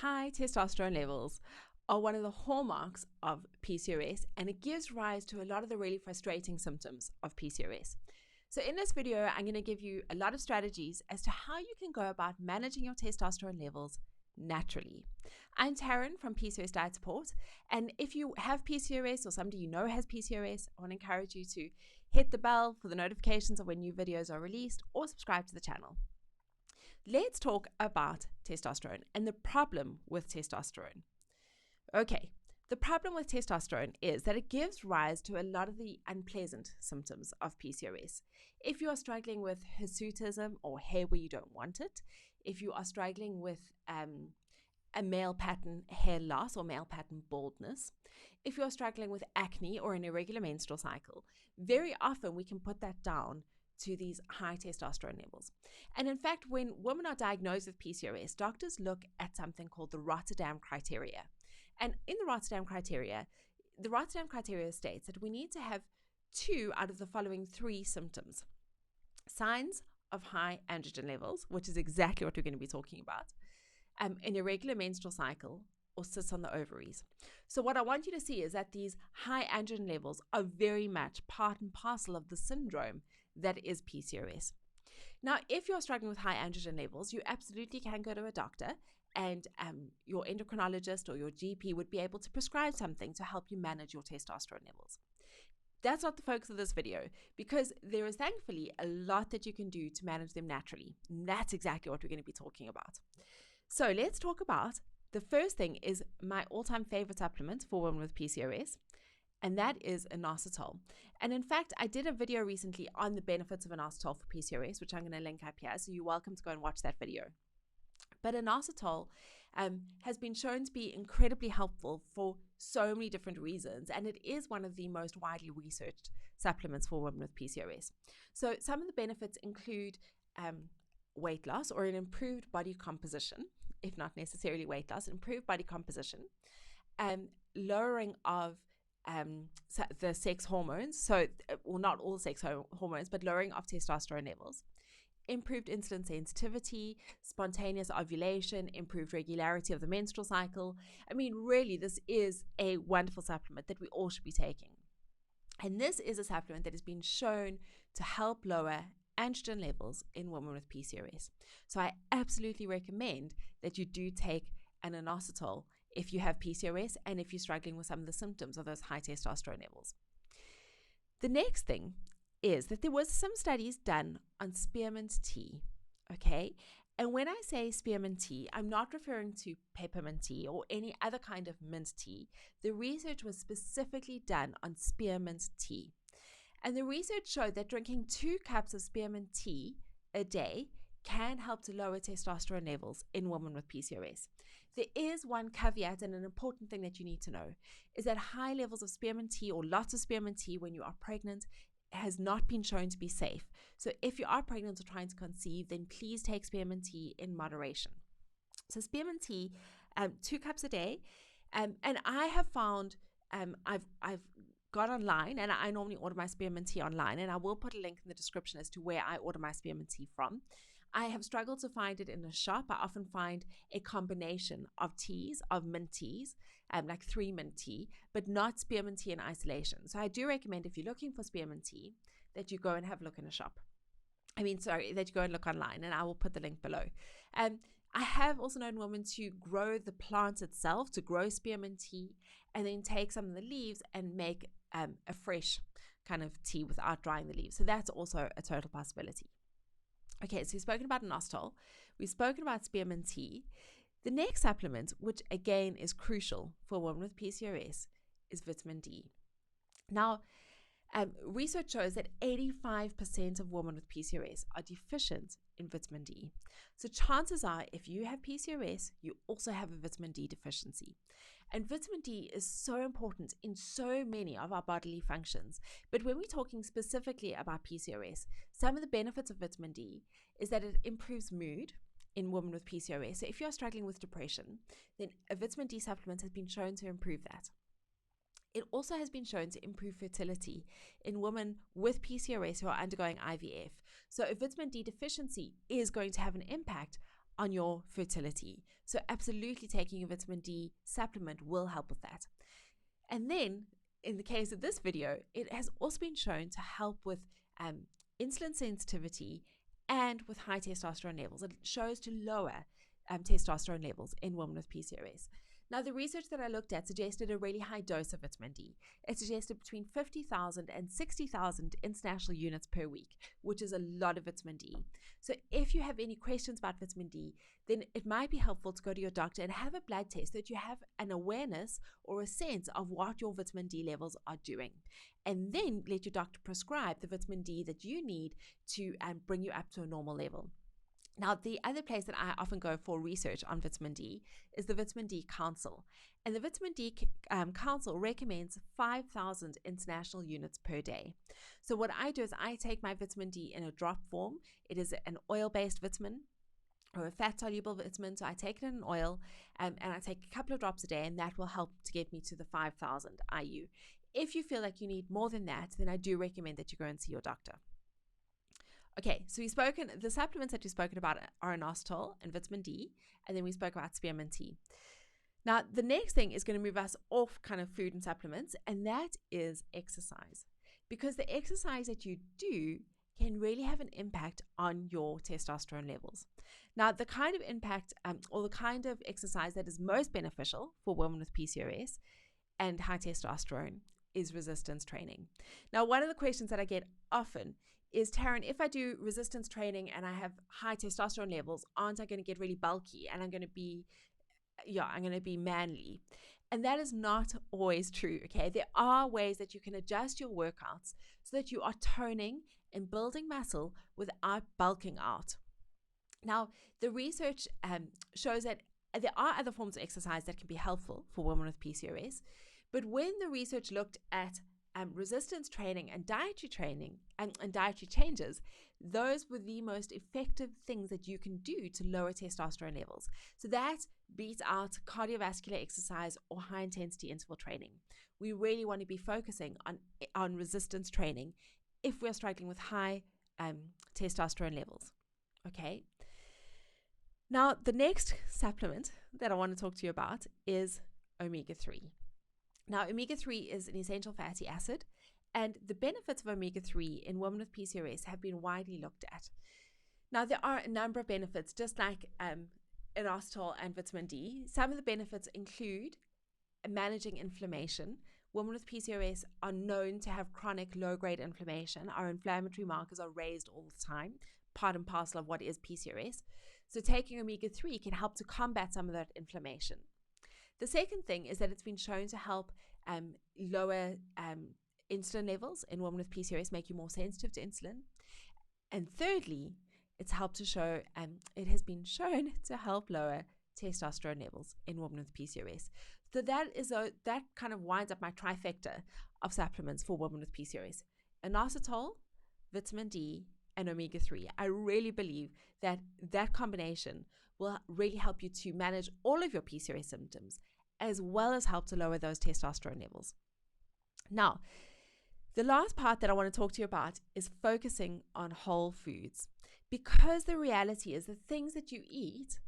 High testosterone levels are one of the hallmarks of PCOS, and it gives rise to a lot of the really frustrating symptoms of PCOS. So in this video, I'm going to give you a lot of strategies as to how you can go about managing your testosterone levels naturally. I'm Taryn from PCOS Diet Support, and if you have PCOS or somebody you know has PCOS, I want to encourage you to hit the bell for the notifications of when new videos are released or subscribe to the channel. Let's talk about testosterone and the problem with testosterone. Okay, the problem with testosterone is that it gives rise to a lot of the unpleasant symptoms of PCOS. If you are struggling with hirsutism or hair where you don't want it, if you are struggling with a male pattern hair loss or male pattern baldness, if you're struggling with acne or an irregular menstrual cycle, very often we can put that down to these high testosterone levels. And in fact, when women are diagnosed with PCOS, doctors look at something called the Rotterdam criteria. And in the Rotterdam criteria states that we need to have 2 out of the following 3 symptoms: signs of high androgen levels, which is exactly what we're going to be talking about, an irregular menstrual cycle, or cysts on the ovaries. So what I want you to see is that these high androgen levels are very much part and parcel of the syndrome that is PCOS. Now, if you're struggling with high androgen levels, you absolutely can go to a doctor, and your endocrinologist or your GP would be able to prescribe something to help you manage your testosterone levels. That's not the focus of this video, because there is thankfully a lot that you can do to manage them naturally. And that's exactly what we're going to be talking about. So let's talk about the first thing is my all-time favorite supplement for women with PCOS, and that is Inositol. And in fact, I did a video recently on the benefits of Inositol for PCOS, which I'm going to link up here, so you're welcome to go and watch that video. But Inositol has been shown to be incredibly helpful for so many different reasons, and it is one of the most widely researched supplements for women with PCOS. So some of the benefits include weight loss or an improved body composition, if not necessarily weight loss, improved body composition, lowering of the sex hormones, so well, not all sex hormones, but lowering of testosterone levels, improved insulin sensitivity, spontaneous ovulation, improved regularity of the menstrual cycle. I mean, really, this is a wonderful supplement that we all should be taking. And this is a supplement that has been shown to help lower androgen levels in women with PCOS. So I absolutely recommend that you do take an Inositol if you have PCOS and if you're struggling with some of the symptoms of those high testosterone levels. The next thing is that there was some studies done on spearmint tea, okay? And when I say spearmint tea, I'm not referring to peppermint tea or any other kind of mint tea. The research was specifically done on spearmint tea. And the research showed that drinking 2 cups of spearmint tea a day can help to lower testosterone levels in women with PCOS. There is one caveat, and an important thing that you need to know is that high levels of spearmint tea or lots of spearmint tea when you are pregnant has not been shown to be safe. So if you are pregnant or trying to conceive, then please take spearmint tea in moderation. So spearmint tea, 2 cups a day. And I have found, I've got online, and I normally order my spearmint tea online, and I will put a link in the description as to where I order my spearmint tea from. I have struggled to find it in a shop. I often find a combination of teas, of mint teas, like 3 mint tea, but not spearmint tea in isolation. So I do recommend, if you're looking for spearmint tea, that you go and have a look in a shop. That you go and look online, and I will put the link below. I have also known women to grow the plant itself, to grow spearmint tea, and then take some of the leaves and make a fresh kind of tea without drying the leaves. So that's also a total possibility. Okay, so we've spoken about Inositol. We've spoken about spearmint tea. The next supplement, which again is crucial for women with PCOS, is vitamin D. Now, research shows that 85% of women with PCOS are deficient in vitamin D. So chances are, if you have PCOS, you also have a vitamin D deficiency. And vitamin D is so important in so many of our bodily functions. But when we're talking specifically about PCOS, some of the benefits of vitamin D is that it improves mood in women with PCOS. So if you're struggling with depression, then a vitamin D supplement has been shown to improve that. It also has been shown to improve fertility in women with PCOS who are undergoing IVF. So a vitamin D deficiency is going to have an impact on your fertility. So absolutely taking a vitamin D supplement will help with that. And then in the case of this video, it has also been shown to help with insulin sensitivity and with high testosterone levels. It shows to lower testosterone levels in women with PCOS. Now, the research that I looked at suggested a really high dose of vitamin D. It suggested between 50,000 and 60,000 international units per week, which is a lot of vitamin D. So if you have any questions about vitamin D, then it might be helpful to go to your doctor and have a blood test so that you have an awareness or a sense of what your vitamin D levels are doing. And then let your doctor prescribe the vitamin D that you need to bring you up to a normal level. Now, the other place that I often go for research on vitamin D is the Vitamin D Council. And the Vitamin D Council recommends 5,000 international units per day. So what I do is I take my vitamin D in a drop form. It is an oil-based vitamin or a fat-soluble vitamin. So I take it in an oil and I take a couple of drops a day, and that will help to get me to the 5,000 IU. If you feel like you need more than that, then I do recommend that you go and see your doctor. Okay, so the supplements that we've spoken about are Inositol and vitamin D, and then we spoke about Spearmint tea. Now, the next thing is going to move us off kind of food and supplements, and that is exercise. Because the exercise that you do can really have an impact on your testosterone levels. Now, the kind of impact or the kind of exercise that is most beneficial for women with PCOS and high testosterone is resistance training. Now, one of the questions that I get often is, Taryn, if I do resistance training and I have high testosterone levels, aren't I going to get really bulky and I'm going to be manly? And that is not always true, okay? There are ways that you can adjust your workouts so that you are toning and building muscle without bulking out. Now, the research shows that there are other forms of exercise that can be helpful for women with PCOS, but when the research looked at resistance training and dietary training and dietary changes, those were the most effective things that you can do to lower testosterone levels. So that beats out cardiovascular exercise or high intensity interval training. We really want to be focusing on resistance training if we're struggling with high testosterone levels. Okay. Now, the next supplement that I want to talk to you about is omega-3. Now, omega-3 is an essential fatty acid, and the benefits of omega-3 in women with PCOS have been widely looked at. Now, there are a number of benefits, just like inositol and vitamin D. Some of the benefits include managing inflammation. Women with PCOS are known to have chronic low-grade inflammation. Our inflammatory markers are raised all the time, part and parcel of what is PCOS. So taking omega-3 can help to combat some of that inflammation. The second thing is that it's been shown to help lower insulin levels in women with PCOS, make you more sensitive to insulin. And thirdly, it has been shown to help lower testosterone levels in women with PCOS. So that kind of winds up my trifecta of supplements for women with PCOS: inositol, vitamin D, and omega-3. I really believe that combination will really help you to manage all of your PCOS symptoms, as well as help to lower those testosterone levels. Now, the last part that I want to talk to you about is focusing on whole foods, because the reality is the things that you eat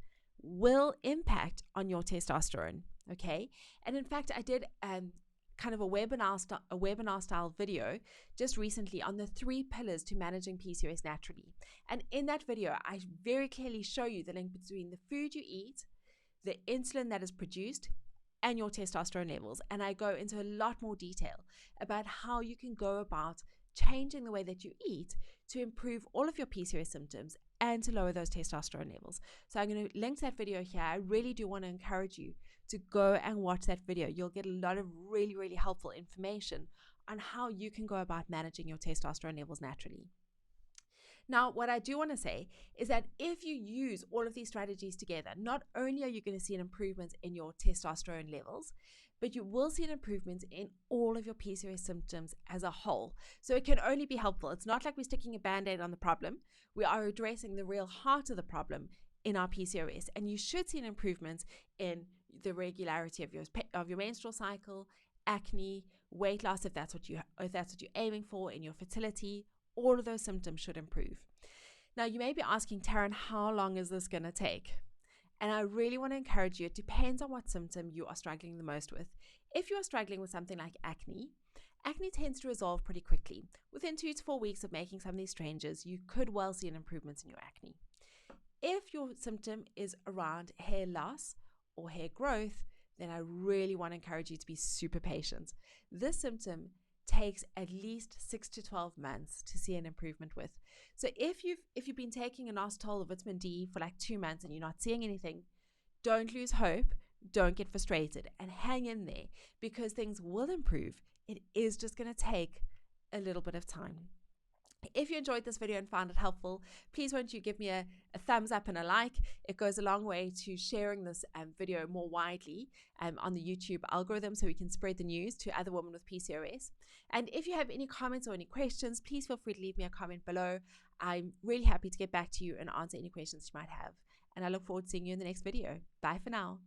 will impact on your testosterone, okay? And in fact, I did kind of a webinar style video just recently on the 3 pillars to managing PCOS naturally. And in that video, I very clearly show you the link between the food you eat, the insulin that is produced, and your testosterone levels. And I go into a lot more detail about how you can go about changing the way that you eat to improve all of your PCOS symptoms and to lower those testosterone levels. So I'm going to link to that video here. I really do want to encourage you to go and watch that video. You'll get a lot of really, really helpful information on how you can go about managing your testosterone levels naturally. Now, what I do want to say is that if you use all of these strategies together, not only are you going to see an improvement in your testosterone levels, but you will see an improvement in all of your PCOS symptoms as a whole. So it can only be helpful. It's not like we're sticking a band-aid on the problem. We are addressing the real heart of the problem in our PCOS, and you should see an improvement in the regularity of your menstrual cycle, acne, weight loss, if that's what you're aiming for, in your fertility. All of those symptoms should improve. Now, you may be asking, Taryn, how long is this going to take? And I really want to encourage you, it depends on what symptom you are struggling the most with. If you are struggling with something like acne, acne tends to resolve pretty quickly. Within 2 to 4 weeks of making some of these changes, you could well see an improvement in your acne. If your symptom is around hair loss or hair growth, then I really want to encourage you to be super patient. This symptom takes at least 6 to 12 months to see an improvement with. So if you've been taking Inositol or vitamin D for like 2 months and you're not seeing anything, don't lose hope, don't get frustrated, and hang in there, because things will improve. It is just going to take a little bit of time. If you enjoyed this video and found it helpful, please won't you give me a thumbs up and a like. It goes a long way to sharing this video more widely on the YouTube algorithm, so we can spread the news to other women with PCOS. And if you have any comments or any questions, please feel free to leave me a comment below. I'm really happy to get back to you and answer any questions you might have. And I look forward to seeing you in the next video. Bye for now.